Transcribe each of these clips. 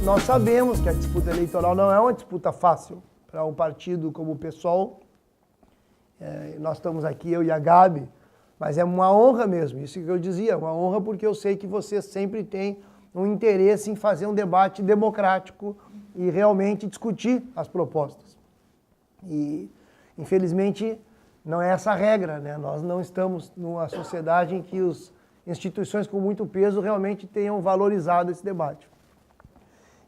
Nós sabemos que a disputa eleitoral não é uma disputa fácil para um partido como o PSOL. Nós estamos aqui, eu e a Gabi, mas é uma honra mesmo, isso que eu dizia, uma honra porque eu sei que você sempre tem um interesse em fazer um debate democrático e realmente discutir as propostas. E, infelizmente, não é essa a regra, né? Nós não estamos numa sociedade em que as instituições com muito peso realmente tenham valorizado esse debate.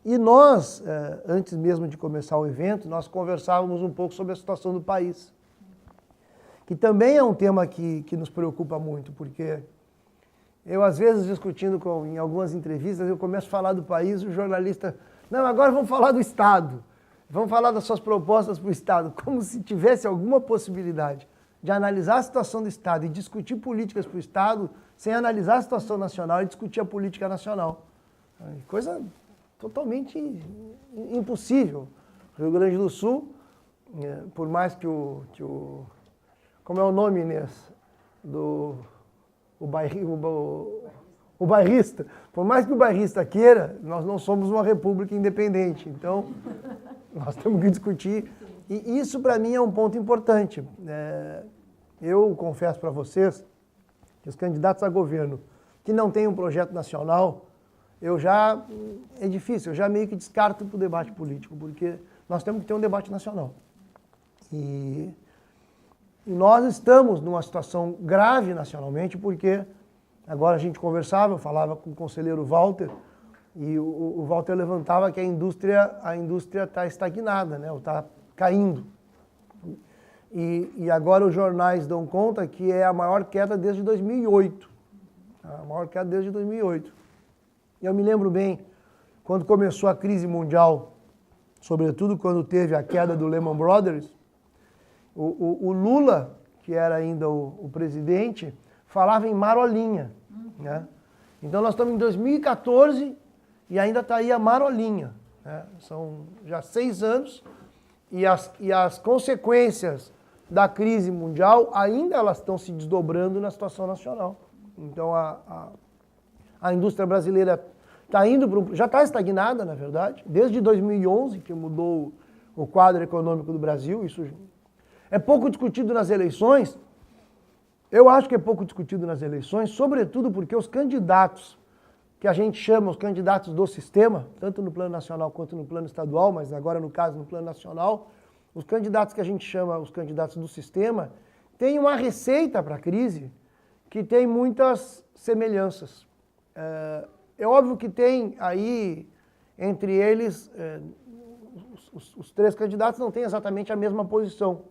E nós, antes mesmo de começar o evento, nós conversávamos um pouco sobre a situação do país, que também é um tema que nos preocupa muito, porque eu, às vezes, discutindo em algumas entrevistas, eu começo a falar do país, o jornalista, não, agora vamos falar do Estado, vamos falar das suas propostas para o Estado, como se tivesse alguma possibilidade de analisar a situação do Estado e discutir políticas para o Estado sem analisar a situação nacional e discutir a política nacional. Coisa totalmente impossível. O Rio Grande do Sul, por mais que o como é o nome, Inês? O bairrista. Por mais que o bairrista queira, nós não somos uma república independente. Então, nós temos que discutir. E isso, para mim, é um ponto importante. Eu confesso para vocês que os candidatos a governo que não têm um projeto nacional, é difícil, eu já meio que descarto para o debate político, porque nós temos que ter um debate nacional. E nós estamos numa situação grave nacionalmente, porque agora a gente conversava, eu falava com o conselheiro Walter, e o Walter levantava que a indústria está estagnada, né? Está caindo. E agora os jornais dão conta que é a maior queda desde 2008. A maior queda desde 2008. E eu me lembro bem, quando começou a crise mundial, sobretudo quando teve a queda do Lehman Brothers, o Lula, que era ainda o presidente, falava em marolinha. Né? Então nós estamos em 2014 e ainda está aí a marolinha. Né? São já 6 anos e as consequências da crise mundial ainda elas estão se desdobrando na situação nacional. Então a indústria brasileira está indo já está estagnada, na verdade, desde 2011, que mudou o quadro econômico do Brasil. Isso é pouco discutido nas eleições. Eu acho que é pouco discutido nas eleições, sobretudo porque os candidatos, que a gente chama os candidatos do sistema, tanto no plano nacional quanto no plano estadual, mas agora no caso no plano nacional, os candidatos que a gente chama os candidatos do sistema, têm uma receita para a crise que tem muitas semelhanças. É óbvio que tem aí, entre eles, os 3 candidatos não têm exatamente a mesma posição.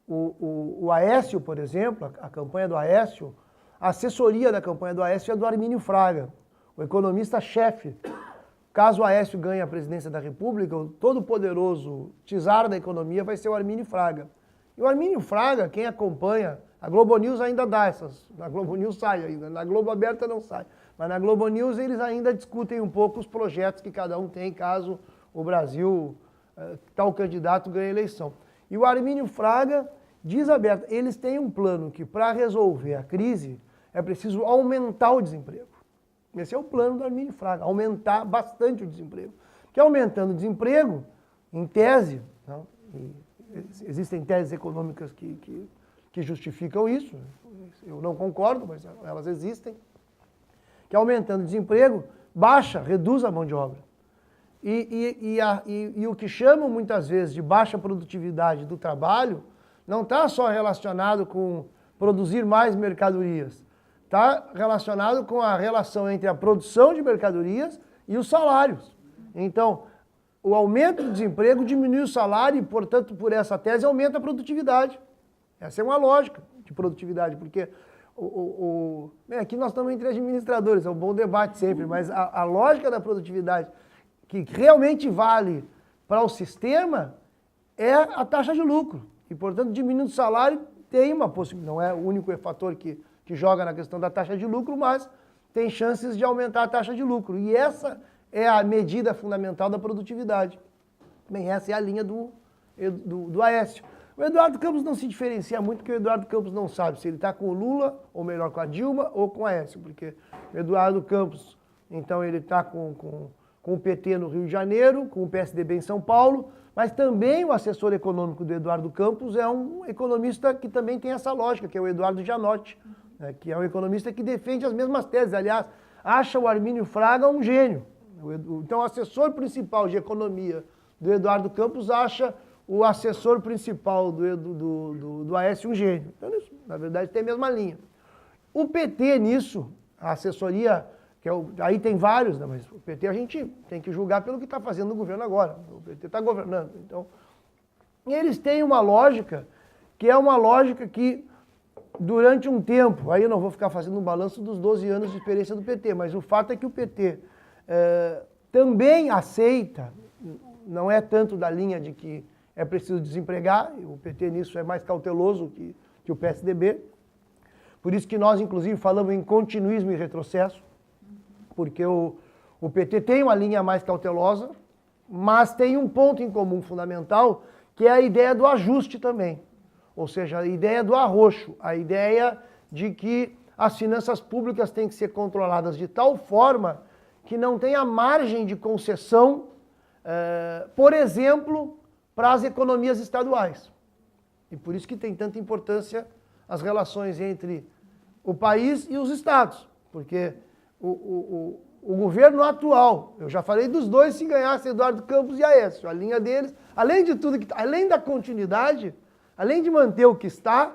O Aécio, por exemplo, a campanha do Aécio, a assessoria da campanha do Aécio é do Armínio Fraga, o economista-chefe. Caso o Aécio ganhe a presidência da República, o todo-poderoso czar da economia vai ser o Armínio Fraga. E o Armínio Fraga, quem acompanha, a Globo News ainda dá na Globo News sai ainda, na Globo Aberta não sai. Mas na Globo News eles ainda discutem um pouco os projetos que cada um tem caso o Brasil, tal candidato ganhe a eleição. E o Armínio Fraga diz aberto, eles têm um plano que para resolver a crise é preciso aumentar o desemprego. Esse é o plano do Armínio Fraga, aumentar bastante o desemprego. Porque aumentando o desemprego, em tese, não, existem teses econômicas que justificam isso, eu não concordo, mas elas existem, que aumentando o desemprego, reduz a mão de obra. E o que chamam muitas vezes de baixa produtividade do trabalho não está só relacionado com produzir mais mercadorias, está relacionado com a relação entre a produção de mercadorias e os salários. Então, o aumento do desemprego diminui o salário e, portanto, por essa tese, aumenta a produtividade. Essa é uma lógica de produtividade, porque aqui nós estamos entre administradores, é um bom debate sempre, mas a lógica da produtividade que realmente vale para o sistema é a taxa de lucro. E, portanto, diminuindo o salário tem uma possibilidade, não é o único fator que joga na questão da taxa de lucro, mas tem chances de aumentar a taxa de lucro. E essa é a medida fundamental da produtividade. Bem, essa é a linha do Aécio. O Eduardo Campos não se diferencia muito, porque o Eduardo Campos não sabe se ele está com o Lula, ou melhor, com a Dilma, ou com o Aécio, porque o Eduardo Campos, então, ele está com o PT no Rio de Janeiro, com o PSDB em São Paulo, mas também o assessor econômico do Eduardo Campos é um economista que também tem essa lógica, que é o Eduardo Janotti, né, que é um economista que defende as mesmas teses. Aliás, acha o Armínio Fraga um gênio. Então, o assessor principal de economia do Eduardo Campos acha o assessor principal do Aécio um gênio. Então, isso, na verdade, tem a mesma linha. O PT nisso, a assessoria, aí tem vários, né, mas o PT a gente tem que julgar pelo que está fazendo no governo agora. O PT está governando. Então, eles têm uma lógica, que é uma lógica que, durante um tempo, aí eu não vou ficar fazendo um balanço dos 12 anos de experiência do PT, mas o fato é que o PT também aceita, não é tanto da linha de que é preciso desempregar, o PT nisso é mais cauteloso que o PSDB, por isso que nós, inclusive, falamos em continuismo e retrocesso, porque o PT tem uma linha mais cautelosa, mas tem um ponto em comum fundamental, que é a ideia do ajuste também. Ou seja, a ideia do arroxo, a ideia de que as finanças públicas têm que ser controladas de tal forma que não tenha margem de concessão, por exemplo, para as economias estaduais. E por isso que tem tanta importância as relações entre o país e os estados, porque o governo atual, eu já falei dos dois se ganhasse Eduardo Campos e Aécio, a linha deles, além de tudo, além da continuidade, além de manter o que está,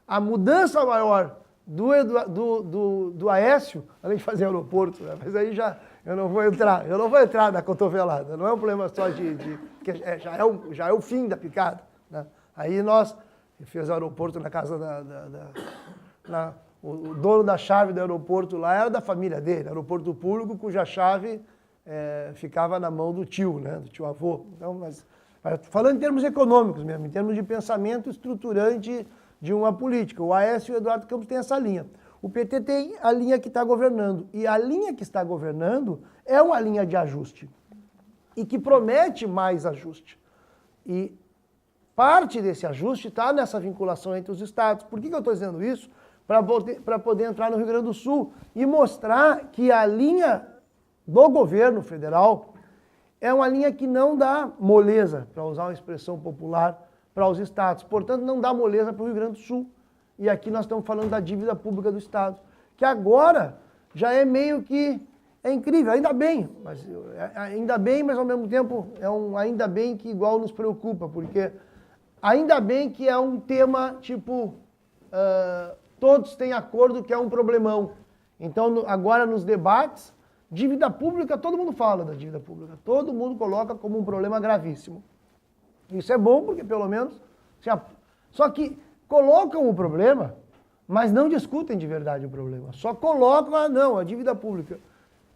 a mudança maior do Aécio, além de fazer aeroporto, né? Mas aí já eu não vou entrar na cotovelada, não é um problema só que já é o fim da picada, né? Aí nós fez aeroporto na casa o dono da chave do aeroporto lá era da família dele, aeroporto público cuja chave ficava na mão do tio, né, do tio avô. Então, mas falando em termos econômicos mesmo, em termos de pensamento estruturante de uma política, o Aécio e o Eduardo Campos têm essa linha. O PT tem a linha que está governando, e a linha que está governando é uma linha de ajuste, e que promete mais ajuste. E parte desse ajuste está nessa vinculação entre os estados. Por que eu estou dizendo isso? Para poder entrar no Rio Grande do Sul e mostrar que a linha do governo federal é uma linha que não dá moleza, para usar uma expressão popular, para os estados. Portanto, não dá moleza para o Rio Grande do Sul. E aqui nós estamos falando da dívida pública do estado, que agora já é meio que... É incrível, ainda bem, mas ao mesmo tempo é um ainda bem que igual nos preocupa, porque ainda bem que é um tema tipo... todos têm acordo que é um problemão. Então, agora nos debates, dívida pública, todo mundo fala da dívida pública. Todo mundo coloca como um problema gravíssimo. Isso é bom porque, pelo menos... Só que colocam o problema, mas não discutem de verdade o problema. Só colocam, a dívida pública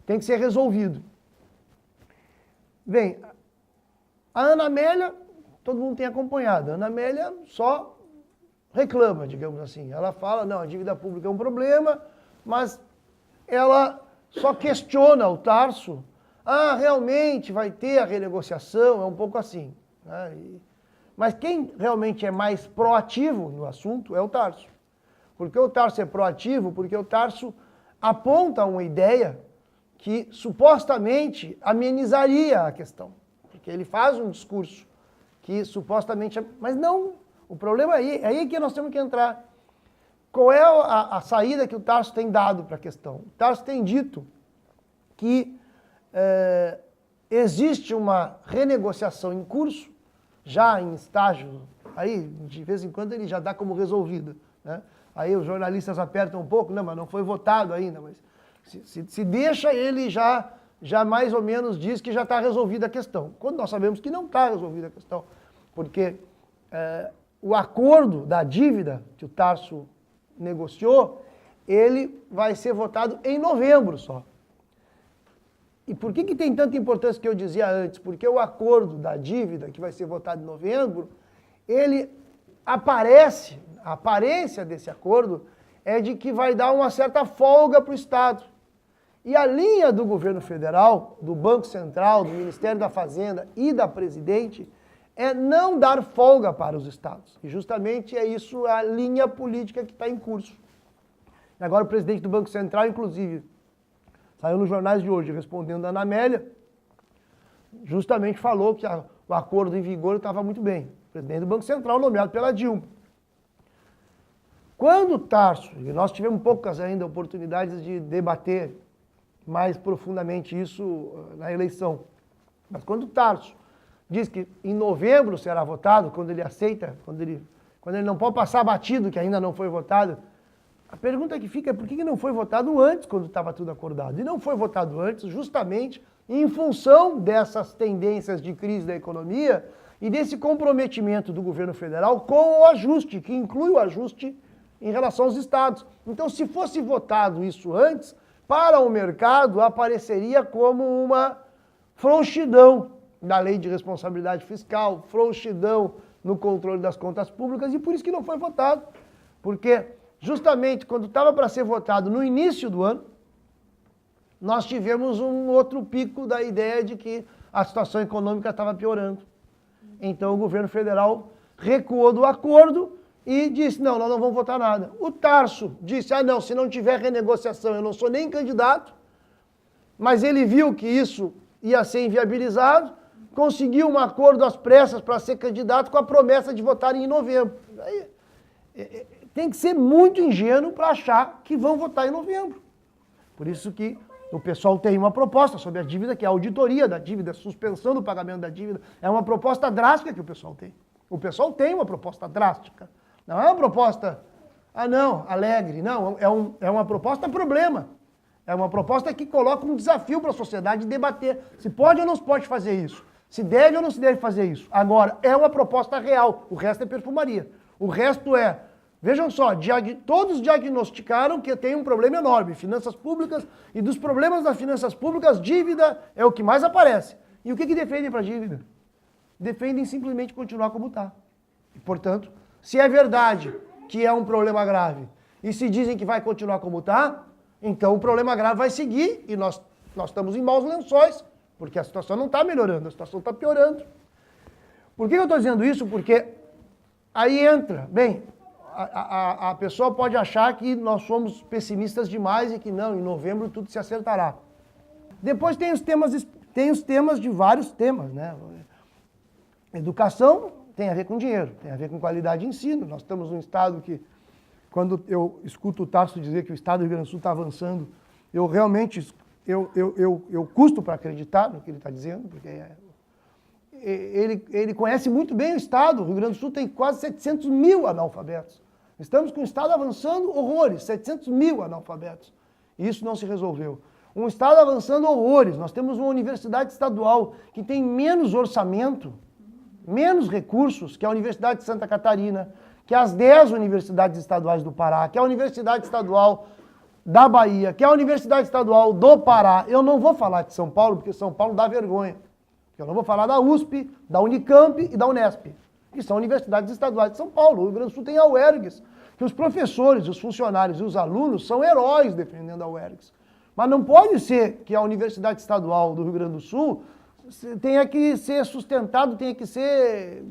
tem que ser resolvido. Bem, a Ana Amélia, todo mundo tem acompanhado. A Ana Amélia só reclama, digamos assim. Ela fala, não, a dívida pública é um problema, mas ela só questiona o Tarso. Realmente vai ter a renegociação, é um pouco assim. Né? Mas quem realmente é mais proativo no assunto é o Tarso. Porque o Tarso é proativo, porque o Tarso aponta uma ideia que supostamente amenizaria a questão. Porque ele faz um discurso que supostamente... Mas não, o problema é aí que nós temos que entrar. Qual é a saída que o Tarso tem dado para a questão? O Tarso tem dito que existe uma renegociação em curso, já em estágio, aí de vez em quando ele já dá como resolvida, né? Aí os jornalistas apertam um pouco, não, mas não foi votado ainda, mas se deixa, ele já mais ou menos diz que já está resolvida a questão, quando nós sabemos que não está resolvida a questão, porque o acordo da dívida que o Tarso negociou, ele vai ser votado em novembro só. E por que tem tanta importância que eu dizia antes? Porque o acordo da dívida, que vai ser votado em novembro, ele aparece, a aparência desse acordo é de que vai dar uma certa folga para o Estado. E a linha do governo federal, do Banco Central, do Ministério da Fazenda e da Presidente é não dar folga para os estados. E justamente é isso a linha política que está em curso. E agora o presidente do Banco Central, inclusive, saiu nos jornais de hoje respondendo a Ana Amélia, justamente falou que o acordo em vigor estava muito bem. O presidente do Banco Central nomeado pela Dilma. Quando o Tarso, e nós tivemos poucas ainda oportunidades de debater mais profundamente isso na eleição, mas quando o Tarso diz que em novembro será votado, quando ele aceita, quando ele não pode passar batido que ainda não foi votado, a pergunta que fica é por que não foi votado antes, quando estava tudo acordado? E não foi votado antes justamente em função dessas tendências de crise da economia e desse comprometimento do governo federal com o ajuste, que inclui o ajuste em relação aos estados. Então, se fosse votado isso antes, para o mercado apareceria como uma frouxidão da lei de responsabilidade fiscal, frouxidão no controle das contas públicas, e por isso que não foi votado. Porque justamente quando estava para ser votado no início do ano, nós tivemos um outro pico da ideia de que a situação econômica estava piorando. Então o governo federal recuou do acordo e disse, não, nós não vamos votar nada. O Tarso disse, não, se não tiver renegociação, eu não sou nem candidato, mas ele viu que isso ia ser inviabilizado, conseguiu um acordo às pressas para ser candidato com a promessa de votar em novembro. Aí, tem que ser muito ingênuo para achar que vão votar em novembro. Por isso que o pessoal tem uma proposta sobre a dívida, que é a auditoria da dívida, a suspensão do pagamento da dívida. É uma proposta drástica que o pessoal tem. O pessoal tem uma proposta drástica. Não é uma proposta, alegre. Não, é uma proposta problema. É uma proposta que coloca um desafio para a sociedade debater se pode ou não se pode fazer isso. Se deve ou não se deve fazer isso. Agora, é uma proposta real. O resto é perfumaria. O resto é... Vejam só, todos diagnosticaram que tem um problema enorme, finanças públicas, e dos problemas das finanças públicas, dívida é o que mais aparece. E o que defendem para a dívida? Defendem simplesmente continuar como está. E, portanto, se é verdade que é um problema grave, e se dizem que vai continuar como está, então o problema grave vai seguir, e nós estamos em maus lençóis, porque a situação não está melhorando, a situação está piorando. Por que eu estou dizendo isso? Porque aí entra, bem... A pessoa pode achar que nós somos pessimistas demais e que não, em novembro tudo se acertará. Depois tem os temas de vários temas, né? Educação tem a ver com dinheiro, tem a ver com qualidade de ensino. Nós estamos num estado que, quando eu escuto o Tarso dizer que o estado do Rio Grande do Sul está avançando, eu realmente, eu custo para acreditar no que ele está dizendo, porque ele conhece muito bem o estado. O Rio Grande do Sul tem quase 700 mil analfabetos. Estamos com o estado avançando horrores, 700 mil analfabetos. E isso não se resolveu. Um estado avançando horrores. Nós temos uma universidade estadual que tem menos orçamento, menos recursos que a Universidade de Santa Catarina, que as 10 universidades estaduais do Pará, que a Universidade Estadual da Bahia, que a Universidade Estadual do Pará. Eu não vou falar de São Paulo, porque São Paulo dá vergonha. Eu não vou falar da USP, da Unicamp e da Unesp, que são universidades estaduais de São Paulo. O Rio Grande do Sul tem a UERGS, que os professores, os funcionários e os alunos são heróis defendendo a UERGS. Mas não pode ser que a Universidade Estadual do Rio Grande do Sul tenha que ser sustentada, tenha que ser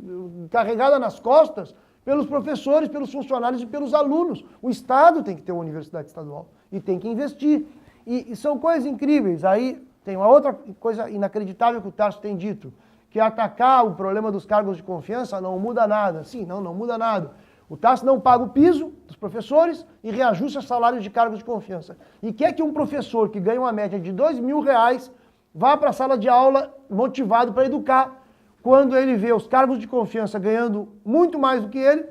carregada nas costas pelos professores, pelos funcionários e pelos alunos. O Estado tem que ter uma universidade estadual e tem que investir. E são coisas incríveis. Aí tem uma outra coisa inacreditável que o Tarso tem dito, que atacar o problema dos cargos de confiança não muda nada. Sim, não muda nada. O Tarso não paga o piso dos professores e reajusta salários de cargos de confiança. E quer que um professor que ganha uma média de R$2.000 vá para a sala de aula motivado para educar. Quando ele vê os cargos de confiança ganhando muito mais do que ele,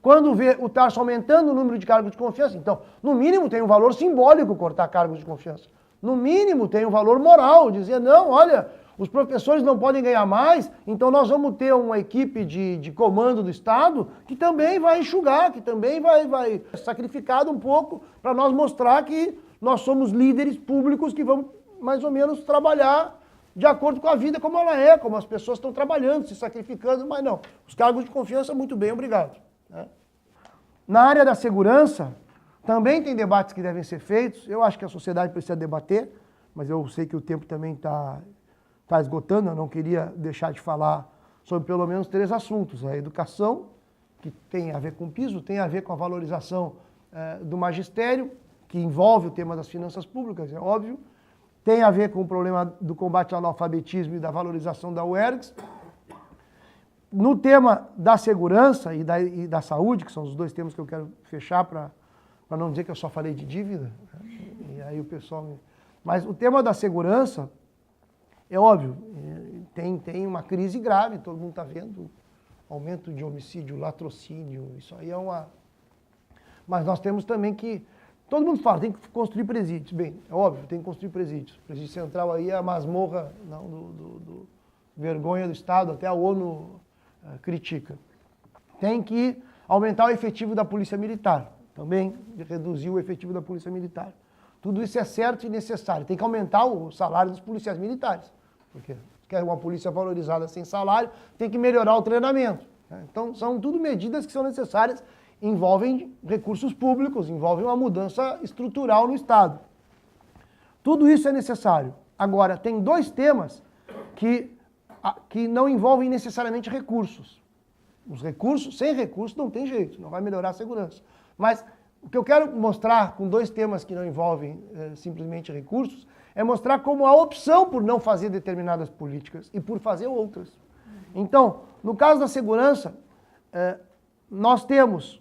quando vê o Tarso aumentando o número de cargos de confiança, então, no mínimo tem um valor simbólico cortar cargos de confiança. No mínimo tem um valor moral, dizer, não, olha, os professores não podem ganhar mais, então nós vamos ter uma equipe de comando do Estado que também vai enxugar, que também vai sacrificar um pouco para nós mostrar que nós somos líderes públicos que vamos mais ou menos trabalhar de acordo com a vida como ela é, como as pessoas estão trabalhando, se sacrificando, mas não. Os cargos de confiança, muito bem, obrigado. Na área da segurança, também tem debates que devem ser feitos. Eu acho que a sociedade precisa debater, mas eu sei que o tempo também está esgotando. Eu não queria deixar de falar sobre pelo menos 3 assuntos. A educação, que tem a ver com o piso, tem a ver com a valorização do magistério, que envolve o tema das finanças públicas, é óbvio. Tem a ver com o problema do combate ao analfabetismo e da valorização da UERGS. No tema da segurança e da saúde, que são os 2 temas que eu quero fechar para não dizer que eu só falei de dívida, e aí o pessoal... Mas o tema da segurança, é óbvio, tem uma crise grave, todo mundo está vendo, aumento de homicídio, latrocínio, isso aí é uma... Mas nós temos também que... Todo mundo fala, tem que construir presídios. Bem, é óbvio, tem que construir presídios. O presídio central aí é a masmorra do vergonha do Estado, até a ONU critica. Tem que aumentar o efetivo da Polícia Militar, também reduzir o efetivo da Polícia Militar. Tudo isso é certo e necessário. Tem que aumentar o salário dos policiais militares, porque quer uma polícia valorizada sem salário, tem que melhorar o treinamento. Então, são tudo medidas que são necessárias, envolvem recursos públicos, envolvem uma mudança estrutural no Estado. Tudo isso é necessário. Agora, tem 2 temas que não envolvem necessariamente recursos. Os recursos, sem recursos, não tem jeito, não vai melhorar a segurança. Mas o que eu quero mostrar com 2 temas que não envolvem simplesmente recursos, é mostrar como a opção por não fazer determinadas políticas e por fazer outras. Então, no caso da segurança, nós temos,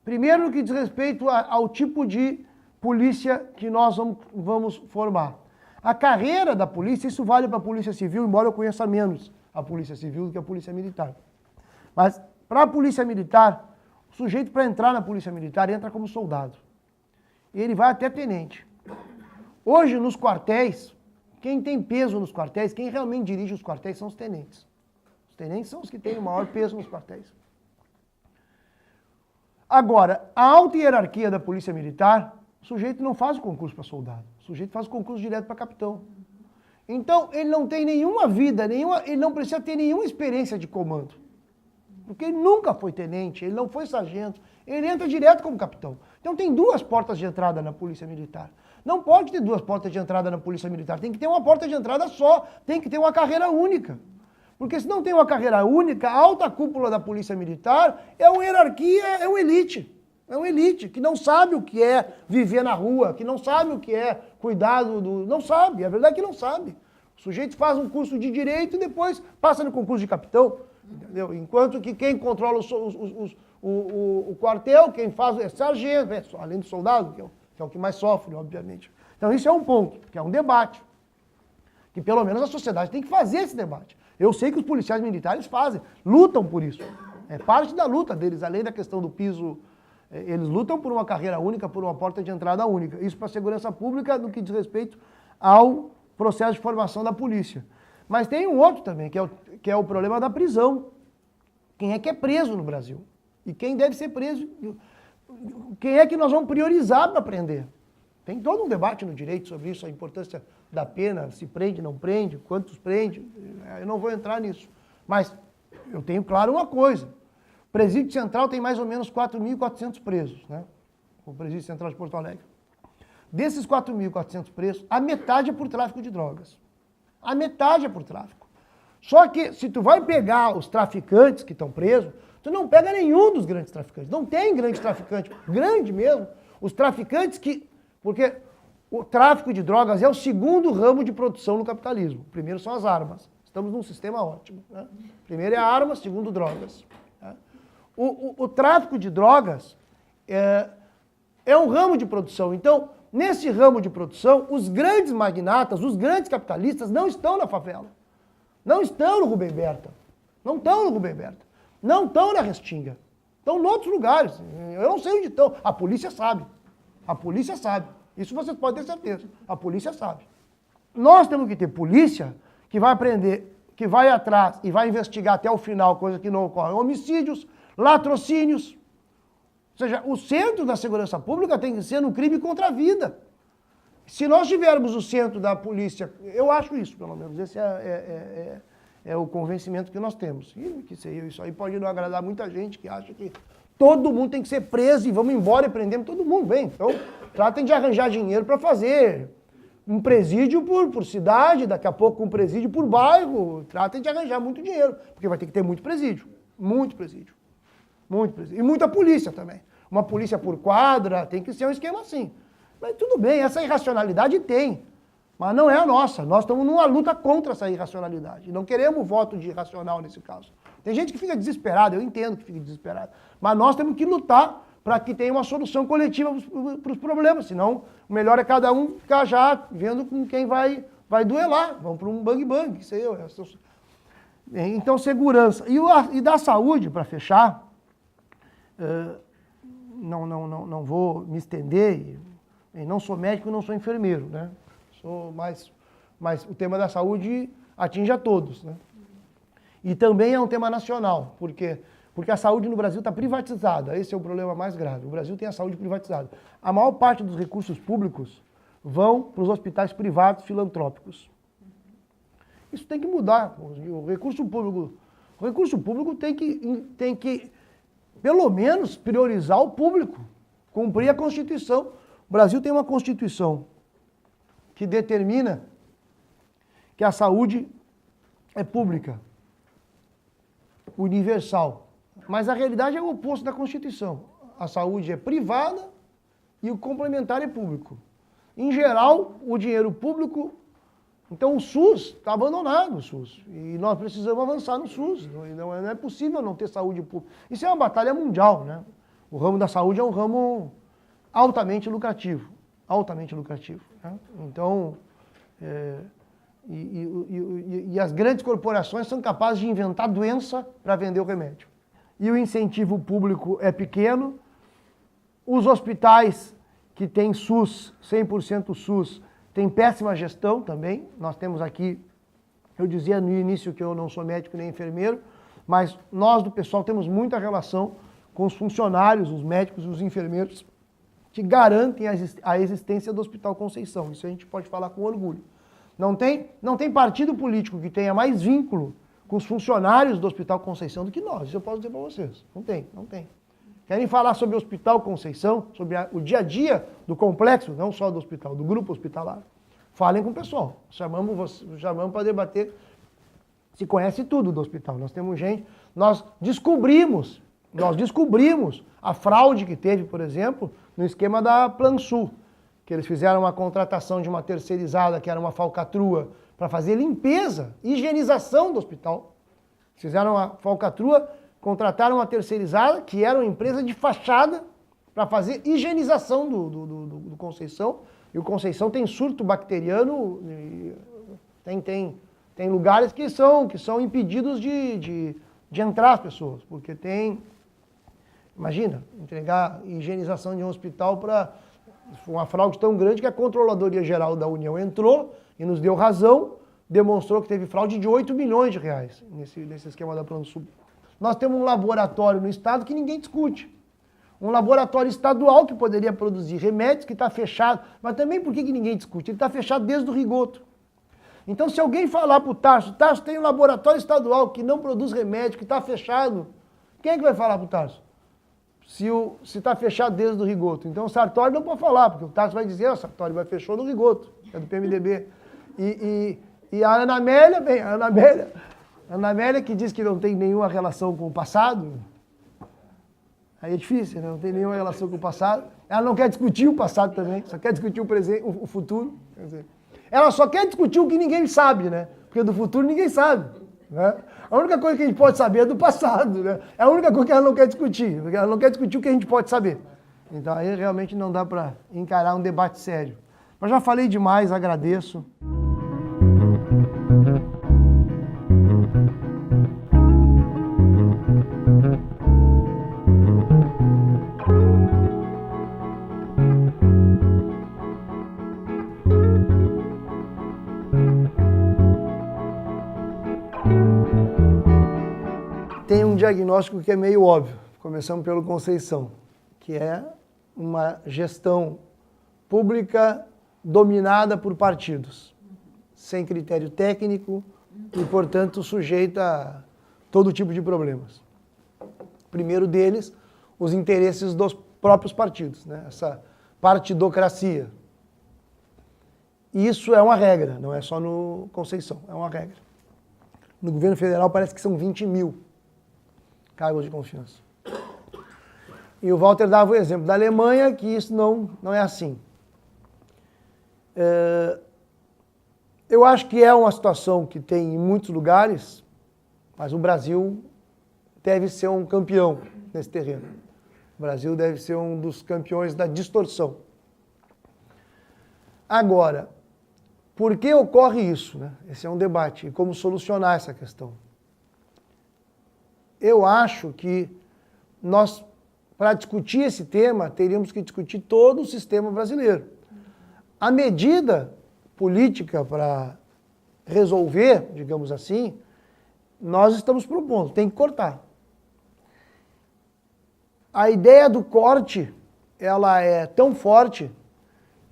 primeiro no que diz respeito ao tipo de polícia que nós vamos formar. A carreira da polícia, isso vale para a Polícia Civil, embora eu conheça menos a Polícia Civil do que a Polícia Militar. Mas para a Polícia Militar, o sujeito para entrar na Polícia Militar entra como soldado. E ele vai até tenente. Hoje, nos quartéis, quem tem peso nos quartéis, quem realmente dirige os quartéis são os tenentes. Os tenentes são os que têm o maior peso nos quartéis. Agora, a alta hierarquia da Polícia Militar, o sujeito não faz o concurso para soldado. O sujeito faz o concurso direto para capitão. Então, ele não tem nenhuma vida, ele não precisa ter nenhuma experiência de comando. Porque ele nunca foi tenente, ele não foi sargento, ele entra direto como capitão. Então tem 2 portas de entrada na Polícia Militar. Não pode ter 2 portas de entrada na Polícia Militar, tem que ter uma porta de entrada só, tem que ter uma carreira única. Porque se não tem uma carreira única, a alta cúpula da Polícia Militar é uma hierarquia, é uma elite. É uma elite que não sabe o que é viver na rua, que não sabe o que é cuidar do... Não sabe, a verdade é que não sabe. O sujeito faz um curso de direito e depois passa no concurso de capitão. Entendeu? Enquanto que quem controla o quartel, quem faz é sargento, além do soldado, que é o que mais sofre, obviamente. Então isso é um ponto, que é um debate. Que pelo menos a sociedade tem que fazer esse debate. Eu sei que os policiais militares fazem, lutam por isso. É parte da luta deles, além da questão do piso, eles lutam por uma carreira única, por uma porta de entrada única. Isso para a segurança pública no que diz respeito ao processo de formação da polícia. Mas tem um outro também, que é o problema da prisão. Quem é que é preso no Brasil? E quem deve ser preso? Quem é que nós vamos priorizar para prender? Tem todo um debate no direito sobre isso, a importância da pena, se prende, não prende, quantos prende. Eu não vou entrar nisso. Mas eu tenho claro uma coisa. O Presídio Central tem mais ou menos 4.400 presos, né? O Presídio Central de Porto Alegre. Desses 4.400 presos, a metade é por tráfico de drogas. A metade é por tráfico. Só que se tu vai pegar os traficantes que estão presos, tu não pega nenhum dos grandes traficantes. Não tem grande traficante, grande mesmo. Os traficantes que... Porque o tráfico de drogas é o segundo ramo de produção no capitalismo. O primeiro são as armas. Estamos num sistema ótimo, né? Primeiro é armas, segundo drogas. Né? O tráfico de drogas é um ramo de produção. Então, nesse ramo de produção, os grandes magnatas, os grandes capitalistas não estão na favela. Não estão no Rubem Berta. Não estão no Rubem Berta. Não estão na Restinga. Estão em outros lugares. Eu não sei onde estão. A polícia sabe. A polícia sabe. Isso vocês podem ter certeza. A polícia sabe. Nós temos que ter polícia que vai aprender, que vai atrás e vai investigar até o final, coisa que não ocorre. Homicídios, latrocínios. Ou seja, o centro da segurança pública tem que ser no crime contra a vida. Se nós tivermos o centro da polícia, eu acho isso, pelo menos, esse é o convencimento que nós temos. E que isso aí pode não agradar muita gente que acha que todo mundo tem que ser preso e vamos embora e prendemos todo mundo. Bem, então tratem de arranjar dinheiro para fazer um presídio por cidade, daqui a pouco um presídio por bairro. Tratem de arranjar muito dinheiro, porque vai ter que ter muito presídio. Muito presídio. Muito presídio. E muita polícia também. Uma polícia por quadra, tem que ser um esquema assim. Mas tudo bem, essa irracionalidade tem. Mas não é a nossa. Nós estamos numa luta contra essa irracionalidade. Não queremos voto de irracional nesse caso. Tem gente que fica desesperada, eu entendo que fica desesperada. Mas nós temos que lutar para que tenha uma solução coletiva para os problemas. Senão, o melhor é cada um ficar já vendo com quem vai duelar. Vamos para um bang-bang, que sei eu. Então, segurança. E da saúde, para fechar, não vou me estender, não sou médico e não sou enfermeiro, né? Mas o tema da saúde atinge a todos, né? E também é um tema nacional, porque a saúde no Brasil está privatizada, esse é o problema mais grave. O Brasil tem a saúde privatizada. A maior parte dos recursos públicos vão para os hospitais privados filantrópicos. Isso tem que mudar. O recurso público tem que pelo menos, priorizar o público, cumprir a Constituição. O Brasil tem uma Constituição que determina que a saúde é pública, universal. Mas a realidade é o oposto da Constituição. A saúde é privada e o complementar é público. Em geral, o dinheiro público... Então o SUS está abandonado, o SUS. E nós precisamos avançar no SUS. Não é possível não ter saúde pública. Isso é uma batalha mundial, né? O ramo da saúde é um ramo altamente lucrativo. Altamente lucrativo. Né? Então, e as grandes corporações são capazes de inventar doença para vender o remédio. E o incentivo público é pequeno. Os hospitais que têm SUS, 100% SUS, tem péssima gestão também. Nós temos aqui, eu dizia no início que eu não sou médico nem enfermeiro, mas nós do pessoal temos muita relação com os funcionários, os médicos e os enfermeiros que garantem a existência do Hospital Conceição. Isso a gente pode falar com orgulho. Não tem partido político que tenha mais vínculo com os funcionários do Hospital Conceição do que nós. Isso eu posso dizer para vocês. Não tem. Querem falar sobre o Hospital Conceição, sobre o dia a dia do complexo, não só do hospital, do grupo hospitalar? Falem com o pessoal. Chamamos para debater. Se conhece tudo do hospital. Nós temos gente, nós descobrimos a fraude que teve, por exemplo, no esquema da Plansul, que eles fizeram uma contratação de uma terceirizada, que era uma falcatrua, para fazer limpeza, higienização do hospital. Fizeram a falcatrua, contrataram uma terceirizada, que era uma empresa de fachada, para fazer higienização do Conceição. E o Conceição tem surto bacteriano, tem lugares que são impedidos de entrar as pessoas, porque tem... Imagina, entregar higienização de um hospital para uma fraude tão grande que a Controladoria Geral da União entrou e nos deu razão, demonstrou que teve fraude de 8 milhões de reais nesse esquema da Plansul. Nós temos um laboratório no estado que ninguém discute. Um laboratório estadual que poderia produzir remédios, que está fechado. Mas também por que ninguém discute? Ele está fechado desde o Rigoto. Então, se alguém falar para o Tarso tem um laboratório estadual que não produz remédio, que está fechado, quem é que vai falar para o Tarso? Se está fechado desde o Rigoto. Então, o Sartori não pode falar, porque o Tarso vai dizer, o Sartori vai fechou no Rigoto, é do PMDB. E a Ana Amélia, a Ana Amélia que diz que não tem nenhuma relação com o passado, aí é difícil, né? Não tem nenhuma relação com o passado. Ela não quer discutir o passado também, só quer discutir o presente, o futuro. Quer dizer, ela só quer discutir o que ninguém sabe, né? Porque do futuro ninguém sabe, né? A única coisa que a gente pode saber é do passado, né? É a única coisa que ela não quer discutir, porque ela não quer discutir o que a gente pode saber. Então aí realmente não dá para encarar um debate sério. Mas já falei demais, agradeço. Tem um diagnóstico que é meio óbvio, começamos pelo Conceição, que é uma gestão pública dominada por partidos, sem critério técnico e, portanto, sujeita a todo tipo de problemas. Primeiro deles, os interesses dos próprios partidos, né? Essa partidocracia. E isso é uma regra, não é só no Conceição, é uma regra. No governo federal parece que são 20 mil cargos de confiança. E o Walter dava o exemplo da Alemanha, que isso não é assim. Eu acho que é uma situação que tem em muitos lugares, mas o Brasil deve ser um campeão nesse terreno. O Brasil deve ser um dos campeões da distorção. Agora, por que ocorre isso, né? Esse é um debate. E como solucionar essa questão? Eu acho que nós, para discutir esse tema, teríamos que discutir todo o sistema brasileiro. A medida política para resolver, digamos assim, nós estamos propondo, tem que cortar. A ideia do corte, ela é tão forte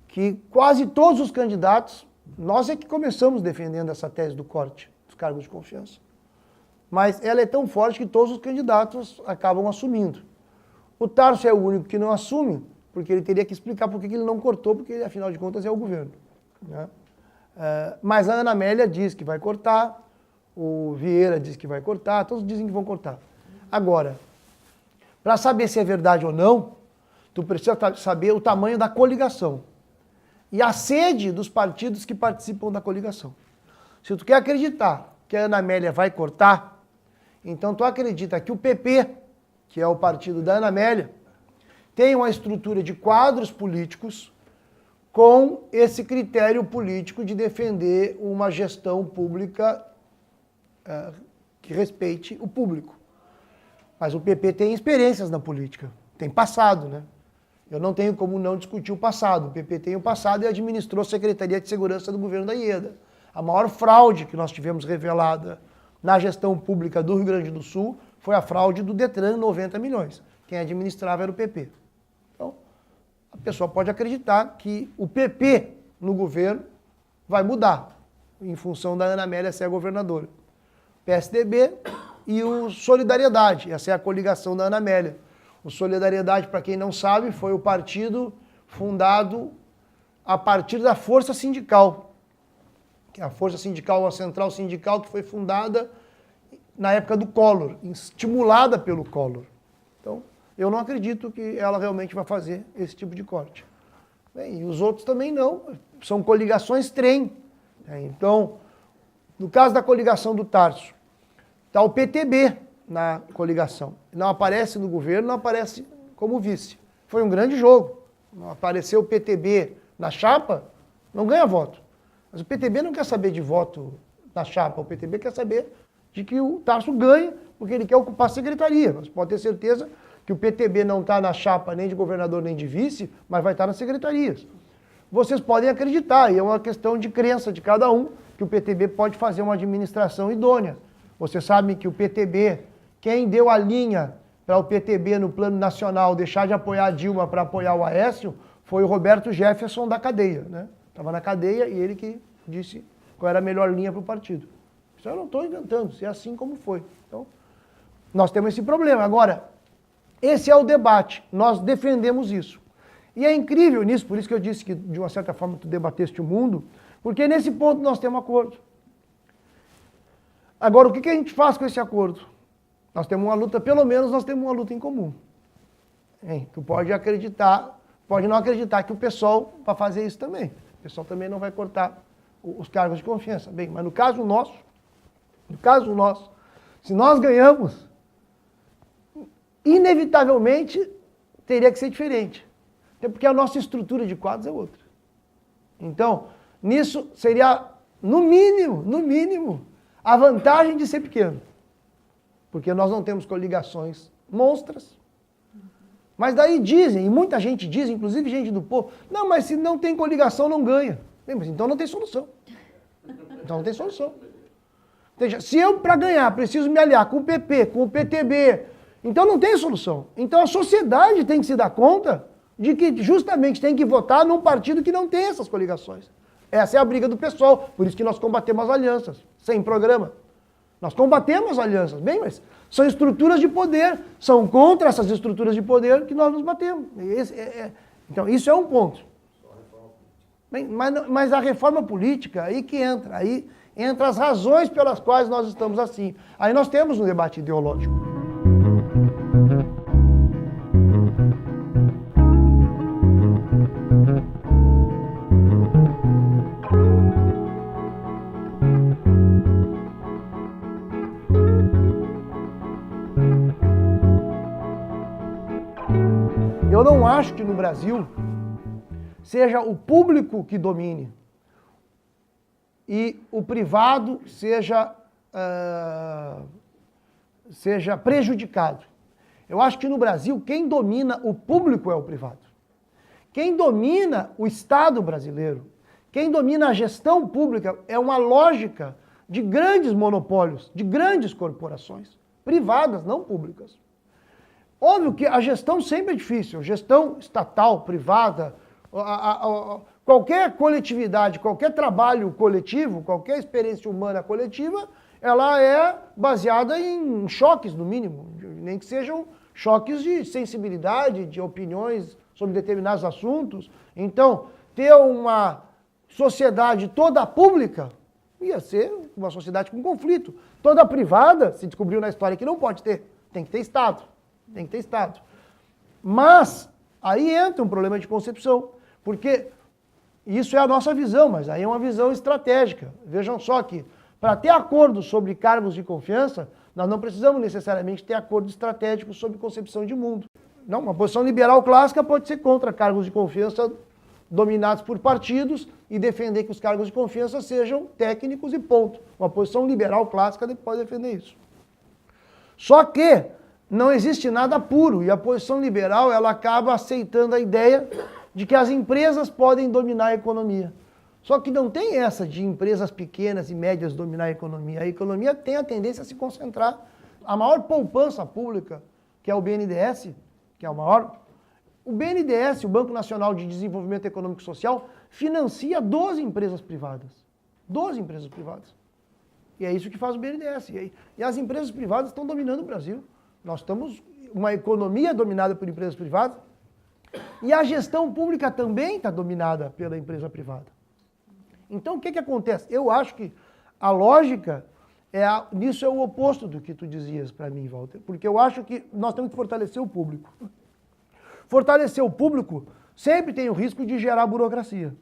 que quase todos os candidatos, nós é que começamos defendendo essa tese do corte dos cargos de confiança. Mas ela é tão forte que todos os candidatos acabam assumindo. O Tarso é o único que não assume, porque ele teria que explicar por que ele não cortou, porque ele, afinal de contas, é o governo, né? Mas a Ana Amélia diz que vai cortar, o Vieira diz que vai cortar, todos dizem que vão cortar. Agora, para saber se é verdade ou não, tu precisa saber o tamanho da coligação e a sede dos partidos que participam da coligação. Se tu quer acreditar que a Ana Amélia vai cortar, então tu acredita que o PP, que é o partido da Ana Amélia, tem uma estrutura de quadros políticos com esse critério político de defender uma gestão pública que respeite o público. Mas o PP tem experiências na política, tem passado, né? Eu não tenho como não discutir o passado. O PP tem o passado e administrou a Secretaria de Segurança do governo da Ieda. A maior fraude que nós tivemos revelada na gestão pública do Rio Grande do Sul foi a fraude do Detran, 90 milhões. Quem administrava era o PP. Então, a pessoa pode acreditar que o PP no governo vai mudar, em função da Ana Amélia ser a governadora. PSDB e o Solidariedade, essa é a coligação da Ana Amélia. O Solidariedade, para quem não sabe, foi o partido fundado a partir da Força Sindical, que é a Força Sindical, a Central Sindical, que foi fundada na época do Collor, estimulada pelo Collor. Então, eu não acredito que ela realmente vai fazer esse tipo de corte. Bem, e os outros também não, são coligações trem. Então, no caso da coligação do Tarso, está o PTB na coligação. Não aparece no governo, não aparece como vice. Foi um grande jogo. Não apareceu o PTB na chapa, não ganha voto. Mas o PTB não quer saber de voto na chapa, o PTB quer saber de que o Tarso ganha, porque ele quer ocupar a secretaria. Você pode ter certeza que o PTB não está na chapa nem de governador nem de vice, mas vai estar nas secretarias. Vocês podem acreditar, e é uma questão de crença de cada um, que o PTB pode fazer uma administração idônea. Vocês sabem que o PTB, quem deu a linha para o PTB no plano nacional deixar de apoiar a Dilma para apoiar o Aécio, foi o Roberto Jefferson da cadeia, né? Estava na cadeia e ele que disse qual era a melhor linha para o partido. Isso eu não estou inventando, isso é assim como foi. Então, nós temos esse problema. Agora, esse é o debate, nós defendemos isso. E é incrível nisso, por isso que eu disse que, de uma certa forma, tu debateste o mundo, porque nesse ponto nós temos acordo. Agora, o que a gente faz com esse acordo? Nós temos uma luta, pelo menos nós temos uma luta em comum. Tu pode acreditar, pode não acreditar que o pessoal vai fazer isso também. O pessoal também não vai cortar os cargos de confiança. Bem, mas no caso nosso, se nós ganhamos, inevitavelmente teria que ser diferente. Até porque a nossa estrutura de quadros é outra. Então, nisso seria, no mínimo, a vantagem de ser pequeno. Porque nós não temos coligações monstras. Mas daí dizem, e muita gente diz, inclusive gente do povo, não, mas se não tem coligação não ganha. Mas então não tem solução. Então não tem solução. Se eu, para ganhar, preciso me aliar com o PP, com o PTB, então não tem solução. Então a sociedade tem que se dar conta de que justamente tem que votar num partido que não tem essas coligações. Essa é a briga do pessoal, por isso que nós combatemos as alianças, sem programa. Nós combatemos as alianças, bem, mas são estruturas de poder, são contra essas estruturas de poder que nós nos batemos. Então isso é um ponto. Bem, mas a reforma política, aí que entra, aí entra as razões pelas quais nós estamos assim. Aí nós temos um debate ideológico. Eu não acho que no Brasil seja o público que domine e o privado seja prejudicado. Eu acho que no Brasil quem domina o público é o privado. Quem domina o Estado brasileiro, quem domina a gestão pública é uma lógica de grandes monopólios, de grandes corporações, privadas, não públicas. Óbvio que a gestão sempre é difícil, gestão estatal, privada, qualquer coletividade, qualquer trabalho coletivo, qualquer experiência humana coletiva, ela é baseada em choques, no mínimo, nem que sejam choques de sensibilidade, de opiniões sobre determinados assuntos. Então, ter uma sociedade toda pública ia ser uma sociedade com conflito. Toda privada, se descobriu na história que não pode ter, tem que ter Estado. Tem que ter Estado. Mas aí entra um problema de concepção, porque isso é a nossa visão, mas aí é uma visão estratégica. Vejam só que, para ter acordo sobre cargos de confiança, nós não precisamos necessariamente ter acordo estratégico sobre concepção de mundo. Não, uma posição liberal clássica pode ser contra cargos de confiança dominados por partidos e defender que os cargos de confiança sejam técnicos e ponto. Uma posição liberal clássica pode defender isso. Só que não existe nada puro, e a posição liberal ela acaba aceitando a ideia de que as empresas podem dominar a economia. Só que não tem essa de empresas pequenas e médias dominar a economia. A economia tem a tendência a se concentrar. A maior poupança pública, que é o BNDES, que é o maior, o BNDES, o Banco Nacional de Desenvolvimento Econômico e Social, financia 12 empresas privadas. 12 empresas privadas. E é isso que faz o BNDES. E as empresas privadas estão dominando o Brasil. Nós estamos uma economia dominada por empresas privadas e a gestão pública também está dominada pela empresa privada. Então o que acontece? Eu acho que a lógica nisso é o oposto do que tu dizias para mim, Walter, porque eu acho que nós temos que fortalecer o público. Fortalecer o público sempre tem o risco de gerar burocracia.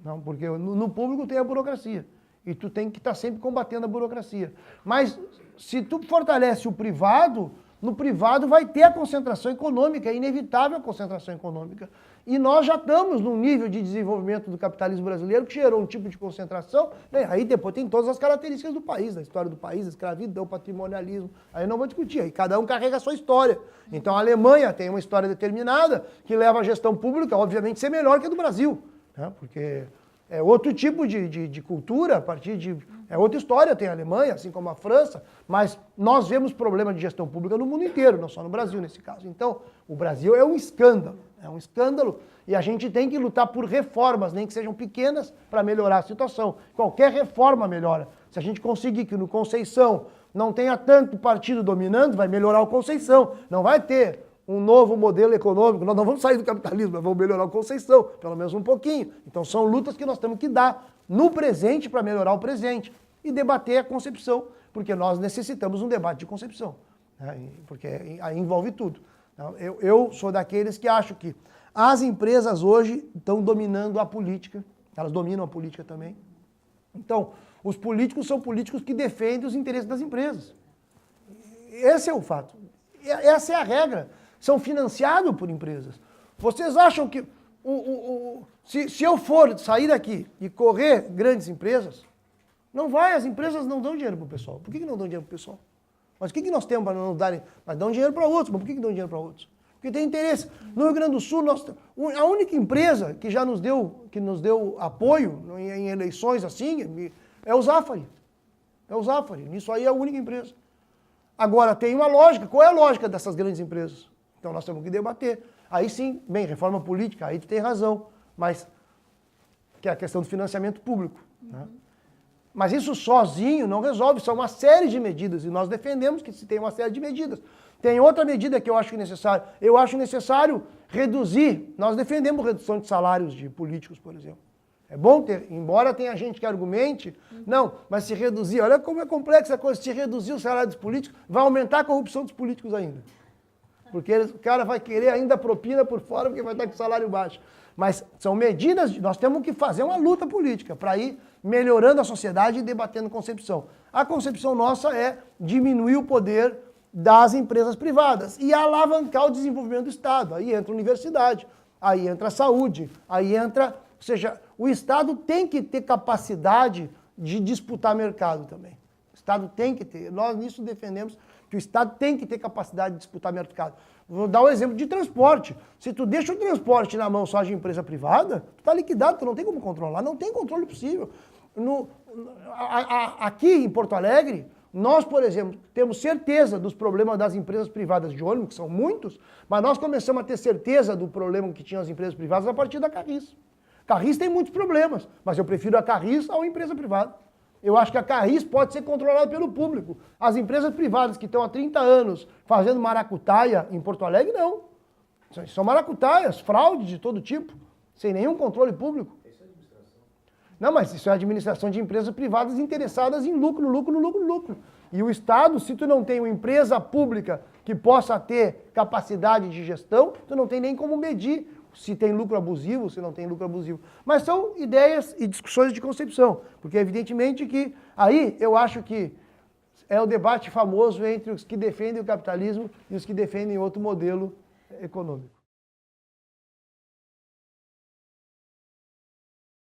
Não, porque no público tem a burocracia. E tu tem que estar sempre combatendo a burocracia. Mas se tu fortalece o privado, no privado vai ter a concentração econômica, é inevitável a concentração econômica. E nós já estamos num nível de desenvolvimento do capitalismo brasileiro que gerou um tipo de concentração, né? Aí depois tem todas as características do país, da história do país, escravidão, patrimonialismo, aí eu não vou discutir, aí cada um carrega a sua história. Então a Alemanha tem uma história determinada que leva a gestão pública, obviamente, a ser melhor que a do Brasil, né? Porque é outro tipo de cultura, a partir de... É outra história, tem a Alemanha, assim como a França, mas nós vemos problema de gestão pública no mundo inteiro, não só no Brasil nesse caso. Então, o Brasil é um escândalo, e a gente tem que lutar por reformas, nem que sejam pequenas, para melhorar a situação. Qualquer reforma melhora. Se a gente conseguir que no Conceição não tenha tanto partido dominando, vai melhorar o Conceição. Não vai ter um novo modelo econômico, nós não vamos sair do capitalismo, nós vamos melhorar o Conceição, pelo menos um pouquinho. Então são lutas que nós temos que dar no presente para melhorar o presente e debater a concepção, porque nós necessitamos um debate de concepção, né? Porque aí envolve tudo. Eu sou daqueles que acham que as empresas hoje estão dominando a política, elas dominam a política também. Então, os políticos são políticos que defendem os interesses das empresas. Esse é o fato. Essa é a regra. São financiados por empresas. Vocês acham que se eu for sair daqui e correr grandes empresas, não vai, as empresas não dão dinheiro para o pessoal. Por que não dão dinheiro para o pessoal? Mas o que nós temos para não darem? Mas dão dinheiro para outros. Mas por que dão dinheiro para outros? Porque tem interesse. No Rio Grande do Sul, a única empresa que já nos deu apoio em eleições assim é o Zafari. É o Zafari. Isso aí é a única empresa. Agora, tem uma lógica. Qual é a lógica dessas grandes empresas? Então nós temos que debater. Aí sim, bem, reforma política, aí tu tem razão. Mas, que é a questão do financiamento público. Né? Mas isso sozinho não resolve, são uma série de medidas, e nós defendemos que se tem uma série de medidas. Tem outra medida que eu acho necessário. Eu acho necessário reduzir, nós defendemos redução de salários de políticos, por exemplo. É bom ter, embora tenha gente que argumente, não, mas se reduzir, olha como é complexa a coisa, se reduzir o salário dos políticos, vai aumentar a corrupção dos políticos ainda. Porque o cara vai querer ainda propina por fora, porque vai estar com salário baixo. Mas são medidas, nós temos que fazer uma luta política para ir melhorando a sociedade e debatendo concepção. A concepção nossa é diminuir o poder das empresas privadas e alavancar o desenvolvimento do Estado. Aí entra a universidade, aí entra a saúde, aí entra... Ou seja, o Estado tem que ter capacidade de disputar mercado também. O Estado tem que ter. Nós nisso defendemos que o Estado tem que ter capacidade de disputar mercado. Vou dar um exemplo de transporte. Se tu deixa o transporte na mão só de empresa privada, tu está liquidado, tu não tem como controlar, não tem controle possível. Aqui em Porto Alegre, nós, por exemplo, temos certeza dos problemas das empresas privadas de ônibus, que são muitos, mas nós começamos a ter certeza do problema que tinham as empresas privadas a partir da Carris. Carris tem muitos problemas, mas eu prefiro a Carris a uma empresa privada. Eu acho que a Carris pode ser controlada pelo público. As empresas privadas que estão há 30 anos fazendo maracutaia em Porto Alegre, não. São maracutaias, fraude de todo tipo, sem nenhum controle público. Isso é administração. Não, mas isso é administração de empresas privadas interessadas em lucro, lucro, lucro, lucro. E o Estado, se tu não tem uma empresa pública que possa ter capacidade de gestão, tu não tem nem como medir se tem lucro abusivo, se não tem lucro abusivo. Mas são ideias e discussões de concepção, porque evidentemente que aí eu acho que é o debate famoso entre os que defendem o capitalismo e os que defendem outro modelo econômico.